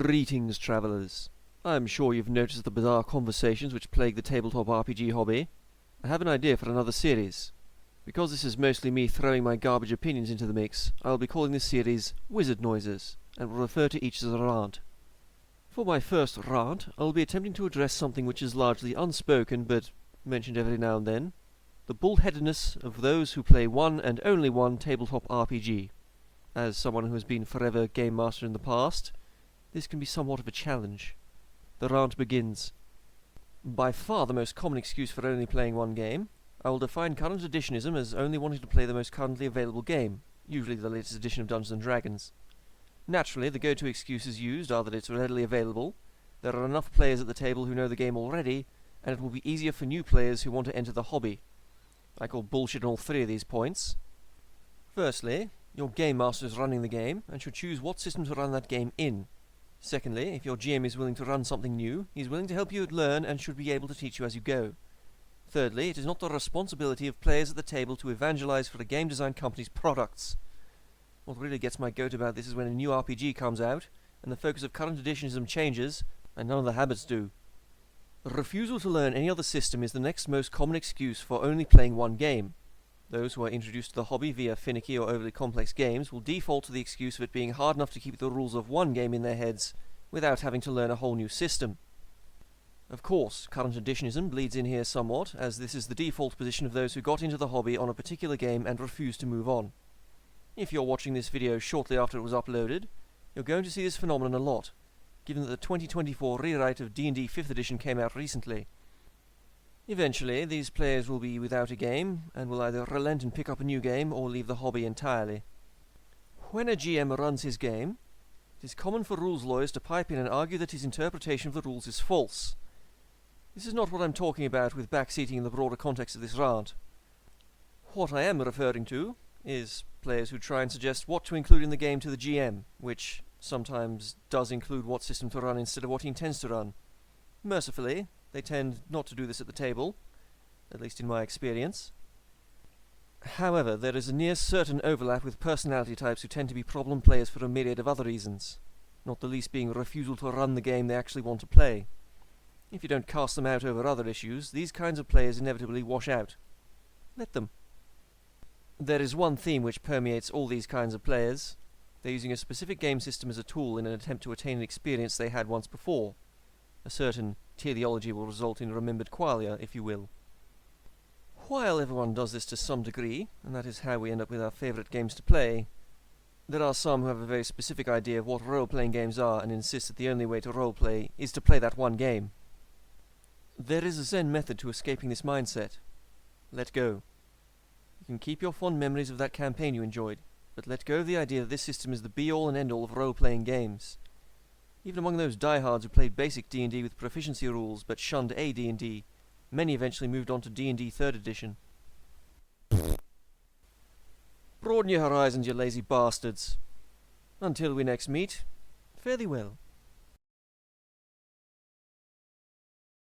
Greetings, travellers. I am sure you've noticed the bizarre conversations which plague the tabletop RPG hobby. I have an idea for another series. Because this is mostly me throwing my garbage opinions into the mix, I will be calling this series Wizard Noises, and will refer to each as a rant. For my first rant, I will be attempting to address something which is largely unspoken but mentioned every now and then: the bullheadedness of those who play one and only one tabletop RPG. As someone who has been forever game master in the past, this can be somewhat of a challenge. The rant begins. By far the most common excuse for only playing one game, I will define current editionism as only wanting to play the most currently available game, usually the latest edition of Dungeons & Dragons. Naturally, the go-to excuses used are that it's readily available, there are enough players at the table who know the game already, and it will be easier for new players who want to enter the hobby. I call bullshit on all three of these points. Firstly, your game master is running the game, and should choose what system to run that game in. Secondly, if your GM is willing to run something new, he is willing to help you learn and should be able to teach you as you go. Thirdly, it is not the responsibility of players at the table to evangelize for a game design company's products. What really gets my goat about this is when a new RPG comes out, and the focus of current editionism changes, and none of the habits do. Refusal to learn any other system is the next most common excuse for only playing one game. Those who are introduced to the hobby via finicky or overly complex games will default to the excuse of it being hard enough to keep the rules of one game in their heads without having to learn a whole new system. Of course, current editionism bleeds in here somewhat, as this is the default position of those who got into the hobby on a particular game and refuse to move on. If you're watching this video shortly after it was uploaded, you're going to see this phenomenon a lot, given that the 2024 rewrite of D&D 5th edition came out recently. Eventually, these players will be without a game, and will either relent and pick up a new game, or leave the hobby entirely. When a GM runs his game, it is common for rules lawyers to pipe in and argue that his interpretation of the rules is false. This is not what I'm talking about with backseating in the broader context of this rant. What I am referring to is players who try and suggest what to include in the game to the GM, which sometimes does include what system to run instead of what he intends to run. Mercifully, they tend not to do this at the table, at least in my experience. However, there is a near certain overlap with personality types who tend to be problem players for a myriad of other reasons, not the least being a refusal to run the game they actually want to play. If you don't cast them out over other issues, these kinds of players inevitably wash out. Let them. There is one theme which permeates all these kinds of players. They're using a specific game system as a tool in an attempt to attain an experience they had once before. A certain teleology will result in remembered qualia, if you will. While everyone does this to some degree, and that is how we end up with our favourite games to play, there are some who have a very specific idea of what role-playing games are and insist that the only way to role-play is to play that one game. There is a Zen method to escaping this mindset. Let go. You can keep your fond memories of that campaign you enjoyed, but let go of the idea that this system is the be-all and end-all of role-playing games. Even among those diehards who played basic D&D with proficiency rules but shunned AD&D, many eventually moved on to D&D 3rd edition. Broaden your horizons, you lazy bastards. Until we next meet, fare thee well.